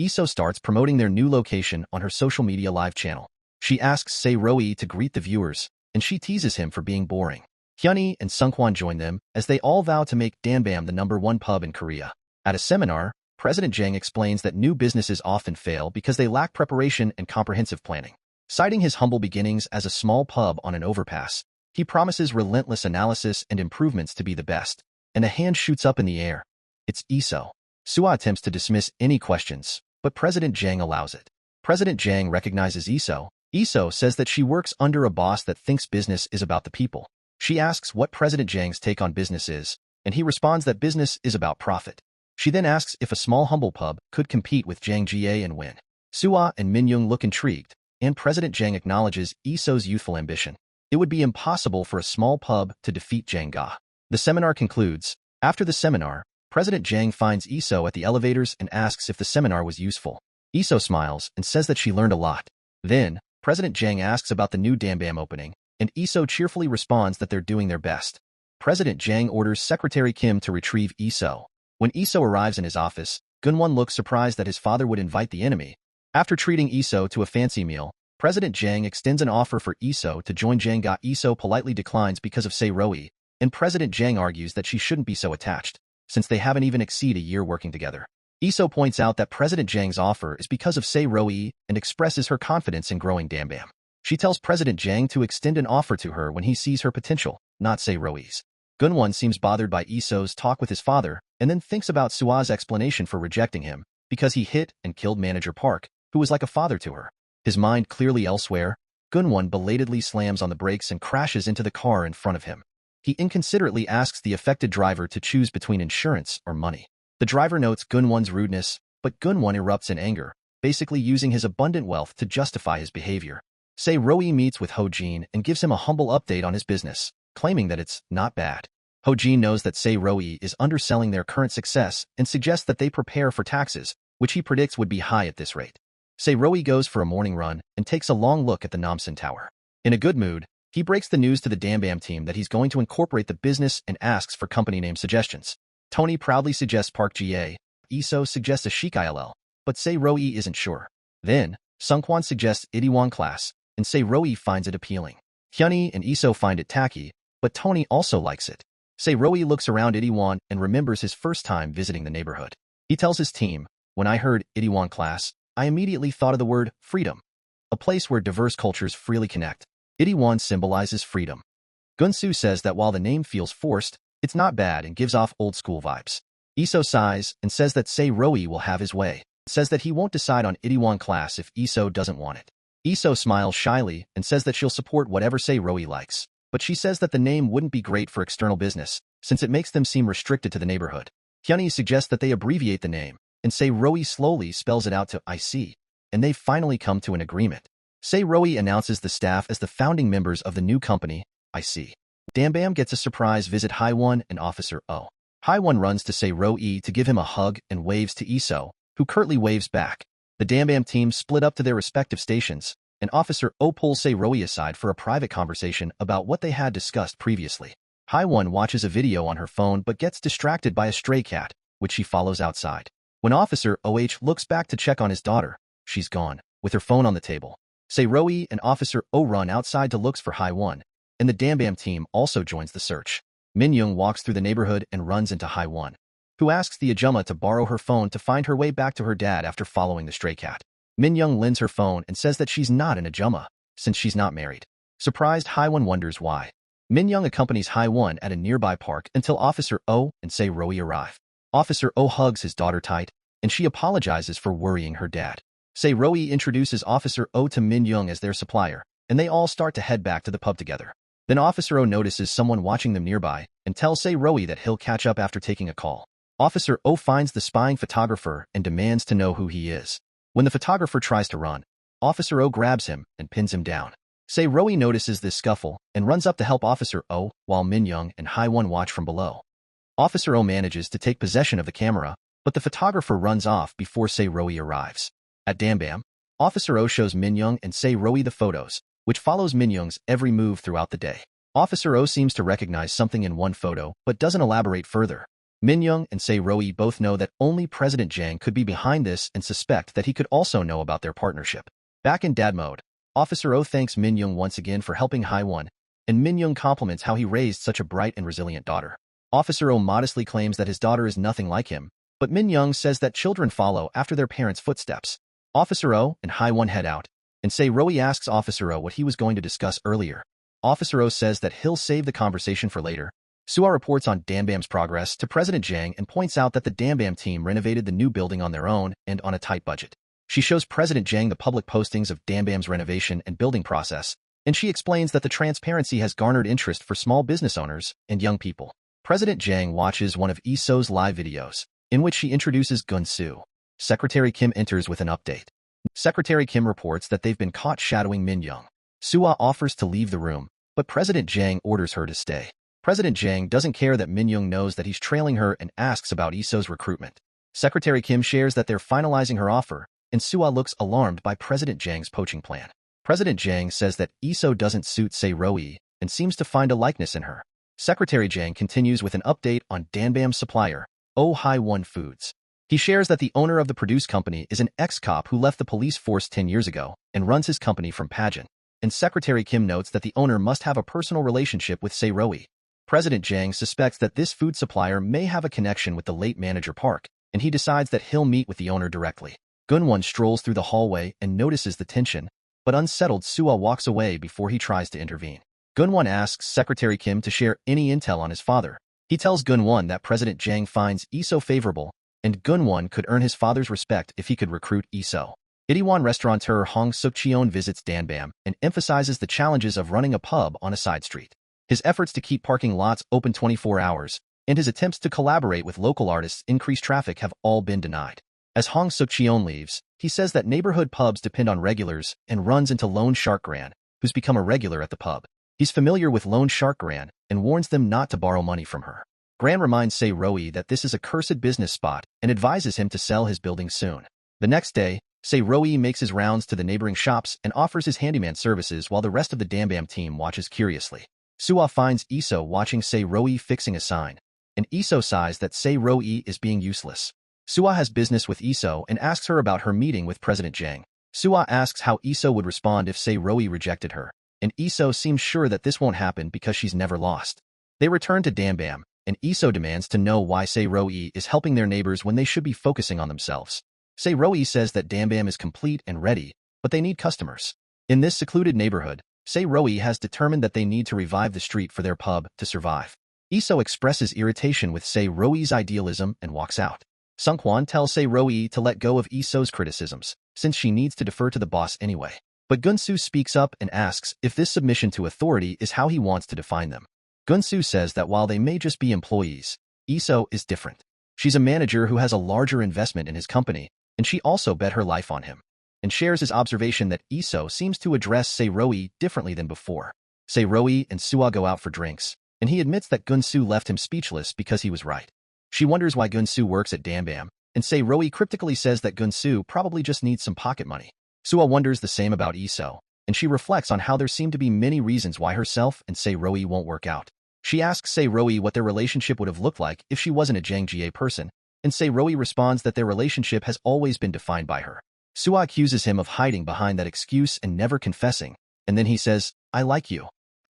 Iso starts promoting their new location on her social media live channel. She asks Se-roi to greet the viewers, and she teases him for being boring. Hyunhee and Sungkwan join them as they all vow to make Danbam the #1 pub in Korea. At a seminar, President Jang explains that new businesses often fail because they lack preparation and comprehensive planning. Citing his humble beginnings as a small pub on an overpass, he promises relentless analysis and improvements to be the best, and a hand shoots up in the air. It's Iso. Sua attempts to dismiss any questions, but President Jang allows it. President Jang recognizes Iso. Iso says that she works under a boss that thinks business is about the people. She asks what President Jang's take on business is, and he responds that business is about profit. She then asks if a small humble pub could compete with Jang Jie and win. Sua and Min-young look intrigued, and President Jang acknowledges Iso's youthful ambition. It would be impossible for a small pub to defeat Jang Ga. The seminar concludes. After the seminar, President Jang finds Iso at the elevators and asks if the seminar was useful. Iso smiles and says that she learned a lot. Then, President Jang asks about the new Danbam opening, and Iso cheerfully responds that they're doing their best. President Jang orders Secretary Kim to retrieve Iso. When Iso arrives in his office, Gunwon looks surprised that his father would invite the enemy. After treating Iso to a fancy meal, President Jang extends an offer for Iso to join Jang Ga. Iso politely declines because of Se-roi, and President Jang argues that she shouldn't be so attached, since they haven't even exceeded a year working together. Iso points out that President Jang's offer is because of Se-roi and expresses her confidence in growing Danbam. She tells President Jang to extend an offer to her when he sees her potential, not Se-roi's. Gunwon seems bothered by Iso's talk with his father and then thinks about Sua's explanation for rejecting him because he hit and killed Manager Park, who was like a father to her. His mind clearly elsewhere, Gunwon belatedly slams on the brakes and crashes into the car in front of him. He inconsiderately asks the affected driver to choose between insurance or money. The driver notes Gunwon's rudeness, but Gunwon erupts in anger, basically using his abundant wealth to justify his behavior. Se-roi meets with Ho-jin and gives him a humble update on his business, claiming that it's not bad. Ho-jin knows that Se-roi is underselling their current success and suggests that they prepare for taxes, which he predicts would be high at this rate. Se-roi goes for a morning run and takes a long look at the Namsan Tower. In a good mood, he breaks the news to the Danbam team that he's going to incorporate the business and asks for company name suggestions. Tony proudly suggests Park Ga. Iso suggests a chic ILL, but Se-roi isn't sure. Then, Sungkwan suggests Itaewon class, and Se-roi finds it appealing. Hyunhee and Iso find it tacky, but Tony also likes it. Se-roi looks around Itaewon and remembers his first time visiting the neighborhood. He tells his team, "When I heard Itaewon class, I immediately thought of the word freedom, a place where diverse cultures freely connect. Itaewon symbolizes freedom." Gunsu says that while the name feels forced, it's not bad and gives off old-school vibes. Iso sighs and says that Se-roi will have his way, says that he won't decide on Itaewon class if Iso doesn't want it. Iso smiles shyly and says that she'll support whatever Se-roi likes, but she says that the name wouldn't be great for external business, since it makes them seem restricted to the neighborhood. Hyunhee suggests that they abbreviate the name, and Se-roi slowly spells it out to IC, and they finally come to an agreement. Se-roi announces the staff as the founding members of the new company, IC. Danbam gets a surprise visit Haewon and Officer O. Haewon runs to Se-roi to give him a hug and waves to Iso, who curtly waves back. The Danbam team split up to their respective stations, and Officer O pulls Se-roi aside for a private conversation about what they had discussed previously. Haewon watches a video on her phone but gets distracted by a stray cat, which she follows outside. When Officer OH looks back to check on his daughter, she's gone, with her phone on the table. Se-roi and Officer O run outside to look for Haewon, and the Danbam team also joins the search. Min-young walks through the neighborhood and runs into Haewon, who asks the Ajumma to borrow her phone to find her way back to her dad after following the stray cat. Min-young lends her phone and says that she's not an Ajumma, since she's not married. Surprised, Haewon wonders why. Min-young accompanies Haewon at a nearby park until Officer O and Se-roi arrive. Officer O hugs his daughter tight, and she apologizes for worrying her dad. Se-roi introduces Officer O to Min-young as their supplier, and they all start to head back to the pub together. Then Officer O notices someone watching them nearby and tells Se-roi that he'll catch up after taking a call. Officer O finds the spying photographer and demands to know who he is. When the photographer tries to run, Officer O grabs him and pins him down. Se-roi notices this scuffle and runs up to help Officer O, while Min-young and Haewon watch from below. Officer O manages to take possession of the camera, but the photographer runs off before Se-roi arrives. At Danbam, Officer O shows Min-young and Se-roi the photos, which follows Min-young's every move throughout the day. Officer O seems to recognize something in one photo, but doesn't elaborate further. Minyoung and Se-roi both know that only President Jang could be behind this and suspect that he could also know about their partnership. Back in dad mode, Officer Oh thanks Minyoung once again for helping Haiwon, and Minyoung compliments how he raised such a bright and resilient daughter. Officer Oh modestly claims that his daughter is nothing like him, but Minyoung says that children follow after their parents' footsteps. Officer Oh and Haiwon head out, and Se-roi asks Officer Oh what he was going to discuss earlier. Officer Oh says that he'll save the conversation for later. Sua reports on Dambam's progress to President Jang and points out that the Dambam team renovated the new building on their own and on a tight budget. She shows President Jang the public postings of Dambam's renovation and building process, and she explains that the transparency has garnered interest for small business owners and young people. President Jang watches one of Iso's live videos, in which she introduces Gun-soo. Secretary Kim enters with an update. Secretary Kim reports that they've been caught shadowing Minyoung. Sua offers to leave the room, but President Jang orders her to stay. President Jang doesn't care that Minyoung knows that he's trailing her and asks about Iso's recruitment. Secretary Kim shares that they're finalizing her offer, and Sua looks alarmed by President Jang's poaching plan. President Jang says that Iso doesn't suit Se-roi and seems to find a likeness in her. Secretary Jang continues with an update on Danbam's supplier, Oh Haiwon Foods. He shares that the owner of the produce company is an ex-cop who left the police force 10 years ago and runs his company from pageant. And Secretary Kim notes that the owner must have a personal relationship with Se-roi. President Jang suspects that this food supplier may have a connection with the late manager Park, and he decides that he'll meet with the owner directly. Gunwon strolls through the hallway and notices the tension, but unsettled Sua walks away before he tries to intervene. Gunwon asks Secretary Kim to share any intel on his father. He tells Gunwon that President Jang finds Iso favorable, and Gunwon could earn his father's respect if he could recruit Iso. Itaewon restaurateur Hong Suk-cheon visits Danbam and emphasizes the challenges of running a pub on a side street. His efforts to keep parking lots open 24 hours and his attempts to collaborate with local artists increase traffic have all been denied. As Hong Suk-cheon leaves, he says that neighborhood pubs depend on regulars and runs into Lone Shark Gran, who's become a regular at the pub. He's familiar with Lone Shark Gran and warns them not to borrow money from her. Gran reminds Se-roi that this is a cursed business spot and advises him to sell his building soon. The next day, Se-roi makes his rounds to the neighboring shops and offers his handyman services while the rest of the Dambam team watches curiously. Sua finds Iso watching Se-roi fixing a sign, and Iso sighs that Se-roi is being useless. Sua has business with Iso and asks her about her meeting with President Jang. Sua asks how Iso would respond if Se-roi rejected her, and Iso seems sure that this won't happen because she's never lost. They return to Dambam, and Iso demands to know why Se-roi is helping their neighbors when they should be focusing on themselves. Se-roi says that Dambam is complete and ready, but they need customers. In this secluded neighborhood, Se-roi has determined that they need to revive the street for their pub to survive. Iso expresses irritation with Se-roi's idealism and walks out. Sung-hwan tells Se-roi to let go of Iso's criticisms, since she needs to defer to the boss anyway. But Gun-soo speaks up and asks if this submission to authority is how he wants to define them. Gun-soo says that while they may just be employees, Iso is different. She's a manager who has a larger investment in his company, and she also bet her life on him, and shares his observation that Iso seems to address Se-roi differently than before. Se-roi and Sua go out for drinks, and he admits that Gun-soo left him speechless because he was right. She wonders why Gun-soo works at Dambam, and Se-roi cryptically says that Gun-soo probably just needs some pocket money. Sua wonders the same about Iso, and she reflects on how there seem to be many reasons why herself and Se-roi won't work out. She asks Se-roi what their relationship would have looked like if she wasn't a Jang Jie person, and Se-roi responds that their relationship has always been defined by her. Sua accuses him of hiding behind that excuse and never confessing, and then he says, "I like you."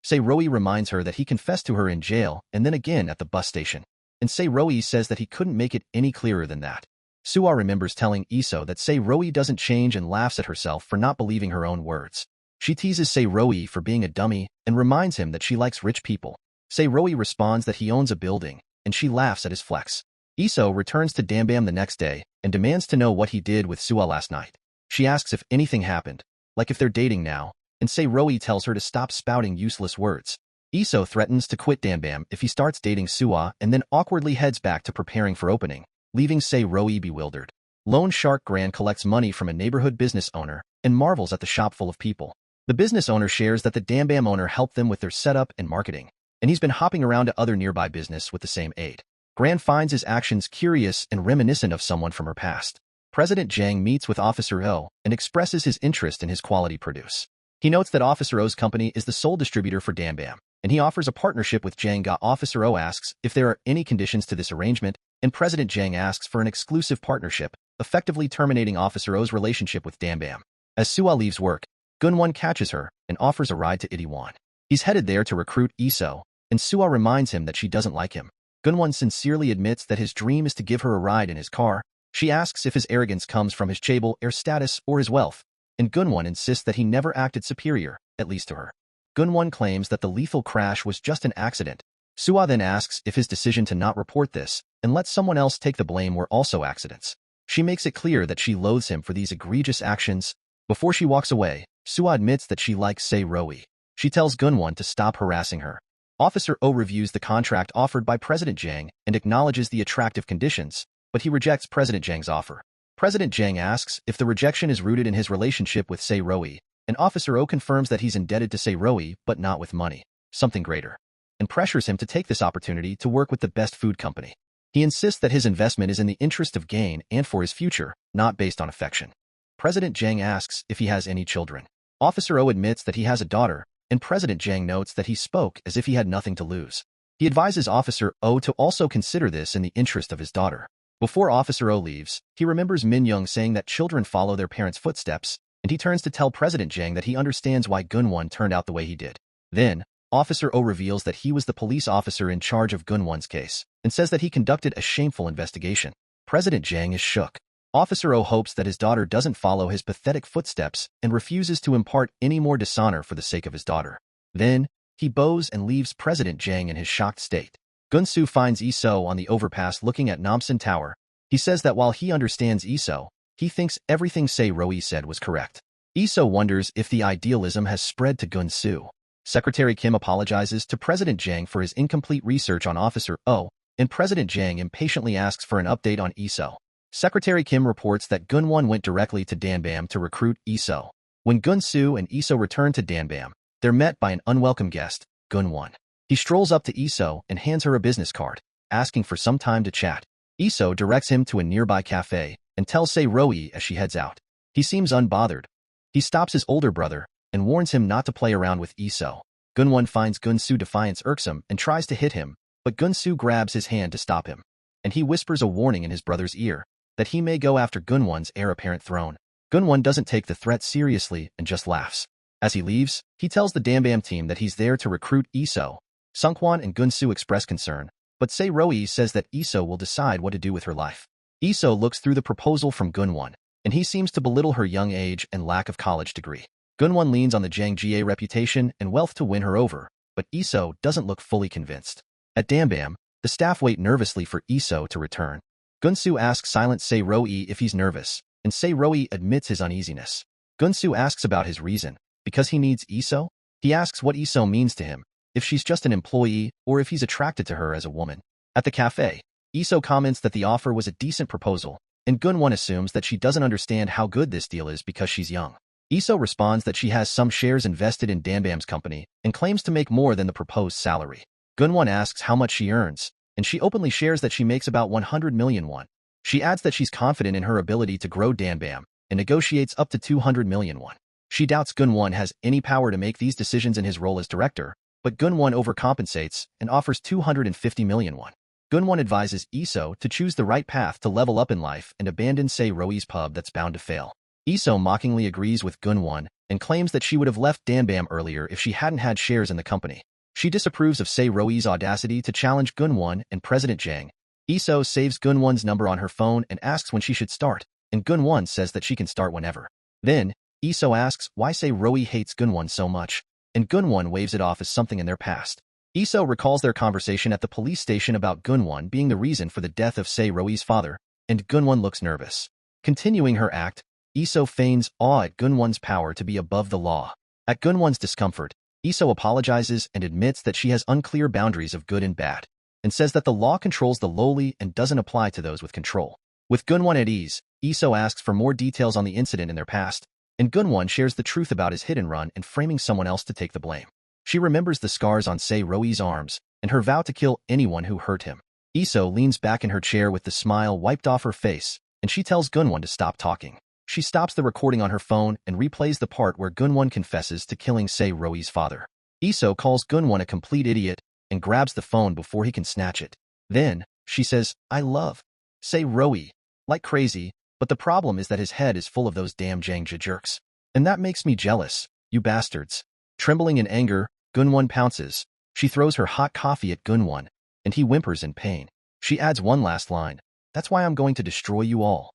Se-roi reminds her that he confessed to her in jail and then again at the bus station, and Se-roi says that he couldn't make it any clearer than that. Sua remembers telling Iso that Se-roi doesn't change and laughs at herself for not believing her own words. She teases Se-roi for being a dummy and reminds him that she likes rich people. Se-roi responds that he owns a building, and she laughs at his flex. Iso returns to Dambam the next day and demands to know what he did with Sua last night. She asks if anything happened, like if they're dating now, and Se-roi tells her to stop spouting useless words. Iso threatens to quit Dambam if he starts dating Sua and then awkwardly heads back to preparing for opening, leaving Se-roi bewildered. Lone Shark Gran collects money from a neighborhood business owner and marvels at the shop full of people. The business owner shares that the Dambam owner helped them with their setup and marketing, and he's been hopping around to other nearby business with the same aid. Gran finds his actions curious and reminiscent of someone from her past. President Jang meets with Officer Oh and expresses his interest in his quality produce. He notes that Officer Oh's company is the sole distributor for Dambam, and he offers a partnership with Jang Ga. Officer O asks if there are any conditions to this arrangement, and President Jang asks for an exclusive partnership, effectively terminating Officer O's relationship with Danbam. As Suwa leaves work, Gunwon catches her and offers a ride to Itaewon. He's headed there to recruit Iso, and Suwa reminds him that she doesn't like him. Gunwon sincerely admits that his dream is to give her a ride in his car. She asks if his arrogance comes from his chaebol air status or his wealth, and Gunwon insists that he never acted superior, at least to her. Gunwon claims that the lethal crash was just an accident. Suwa then asks if his decision to not report this and let someone else take the blame were also accidents. She makes it clear that she loathes him for these egregious actions. Before she walks away, Suwa admits that she likes Se Roi. She tells Gunwon to stop harassing her. Officer O reviews the contract offered by President Jang and acknowledges the attractive conditions, but he rejects President Jang's offer. President Jang asks if the rejection is rooted in his relationship with Se Roi, and Officer O confirms that he's indebted to Se Roi but not with money, something greater, and pressures him to take this opportunity to work with the best food company. He insists that his investment is in the interest of gain and for his future, not based on affection. President Jang asks if he has any children. Officer O admits that he has a daughter, and President Jang notes that he spoke as if he had nothing to lose. He advises Officer O to also consider this in the interest of his daughter. Before Officer O leaves, he remembers Min Young saying that children follow their parents' footsteps, and he turns to tell President Jang that he understands why Gunwon turned out the way he did. Then, Officer O reveals that he was the police officer in charge of Gunwon's case, and says that he conducted a shameful investigation. President Jang is shook. Officer O hopes that his daughter doesn't follow his pathetic footsteps and refuses to impart any more dishonor for the sake of his daughter. Then, he bows and leaves President Jang in his shocked state. Gunsu finds Iso on the overpass looking at Namsan Tower. He says that while he understands Iso, he thinks everything Se Roi said was correct. Iso wonders if the idealism has spread to Gunsu. Secretary Kim apologizes to President Jang for his incomplete research on Officer O, and President Jang impatiently asks for an update on Iso. Secretary Kim reports that Gunwon went directly to Danbam to recruit Iso. When Gunsu and Iso return to Danbam, they're met by an unwelcome guest, Gunwon. He strolls up to Iso and hands her a business card, asking for some time to chat. Iso directs him to a nearby cafe and tells Se Roi as she heads out. He seems unbothered. He stops his older brother and warns him not to play around with Iso. Gunwon finds Gunsu's defiance irksome and tries to hit him, but Gunsu grabs his hand to stop him, and he whispers a warning in his brother's ear that he may go after Gunwon's heir-apparent throne. Gunwon doesn't take the threat seriously and just laughs. As he leaves, he tells the Danbam team that he's there to recruit Iso. Sungkwan and Gunsu express concern, but Se Roi says that Iso will decide what to do with her life. Iso looks through the proposal from Gunwon, and he seems to belittle her young age and lack of college degree. Gunwon leans on the Jang Jie reputation and wealth to win her over, but Iso doesn't look fully convinced. At Danbam, the staff wait nervously for Iso to return. Gunsu asks silent Se Roi if he's nervous, and Se Roi admits his uneasiness. Gunsu asks about his reason, because he needs Iso? He asks what Iso means to him, if she's just an employee or if he's attracted to her as a woman. At the cafe, Iso comments that the offer was a decent proposal, and Gunwon assumes that she doesn't understand how good this deal is because she's young. Iso responds that she has some shares invested in Danbam's company and claims to make more than the proposed salary. Gunwon asks how much she earns, and she openly shares that she makes about 100 million won. She adds that she's confident in her ability to grow Danbam and negotiates up to 200 million won. She doubts Gunwon has any power to make these decisions in his role as director, but Gunwon overcompensates and offers 250 million won. Gunwon advises Iso to choose the right path to level up in life and abandon Se Roi's pub that's bound to fail. Iso mockingly agrees with Gunwon and claims that she would have left Danbam earlier if she hadn't had shares in the company. She disapproves of Se Roi's audacity to challenge Gunwon and President Jang. Iso saves Gunwon's number on her phone and asks when she should start, and Gunwon says that she can start whenever. Then, Iso asks why Se Roi hates Gunwon so much, and Gunwon waves it off as something in their past. Iso recalls their conversation at the police station about Gunwon being the reason for the death of Se Roi's father, and Gunwon looks nervous. Continuing her act, Iso feigns awe at Gunwon's power to be above the law. At Gunwon's discomfort, Iso apologizes and admits that she has unclear boundaries of good and bad, and says that the law controls the lowly and doesn't apply to those with control. With Gunwon at ease, Iso asks for more details on the incident in their past, and Gunwon shares the truth about his hit and run and framing someone else to take the blame. She remembers the scars on Se Roi's arms and her vow to kill anyone who hurt him. Iso leans back in her chair with the smile wiped off her face, and she tells Gunwon to stop talking. She stops the recording on her phone and replays the part where Gunwon confesses to killing Se Roi's father. Iso calls Gunwon a complete idiot and grabs the phone before he can snatch it. Then, she says, I love. Say Roi. Like crazy, but the problem is that his head is full of those damn Jangja jerks. And that makes me jealous, you bastards. Trembling in anger, Gunwon pounces. She throws her hot coffee at Gunwon, and he whimpers in pain. She adds one last line. That's why I'm going to destroy you all.